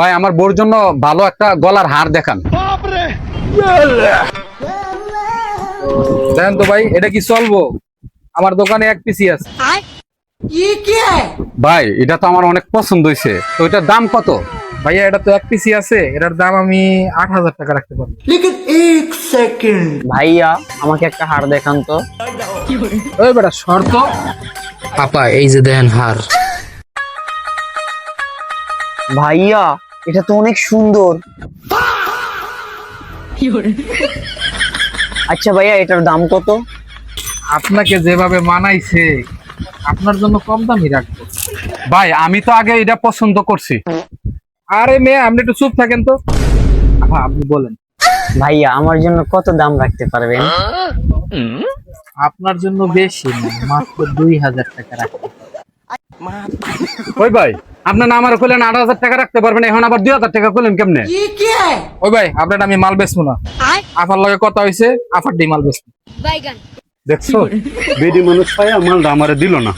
ভাই আমার বোর জন্য ভালো একটা গলার হার দেখান। দেন তো ভাই, এটা কি চলবো? আমার দোকানে এক পিসি আছে। ভাই এটা তো আমার অনেক পছন্দ হয়েছে, তো এটার দাম কত? ভাইয়া এটা তো এক পিসি আছে, এটার দাম আমি 8,000 টাকা রাখতে পারবো। ভাইয়া আমাকে একটা হার দেখান তো। ওই বেটা শর্ত। আপা এই যে দেন হার। ভাইয়া এটা তো অনেক সুন্দর। আচ্ছা ভাইয়া এটার দাম কত? আপনাকে যেভাবে মানাইছে আপনার জন্য কম দামই রাখবো। ভাই আমি তো আগে এটা পছন্দ করছি। আরে মেয়ে, আপনি একটু চুপ থাকেন তো। হ্যাঁ আপনি বলেন। ভাইয়া আমার জন্য কত দাম রাখতে পারবেন? আপনার জন্য বেশি না, মাত্র 2,000 টাকা রাখবো। ওই ভাই আপনার না আমার কইলেন 8,000 টাকা রাখতে পারবেন, এখন আবার 2,000 টাকা কইলেন কেমনে? ওই ভাই আপনার আমি মাল বেচবো না। আফার লগে কথা হয়েছে, আফার ডি মাল বেচবো। দেখছো বেডি মানুষ পাইয়া মালটা আমারে দিল না।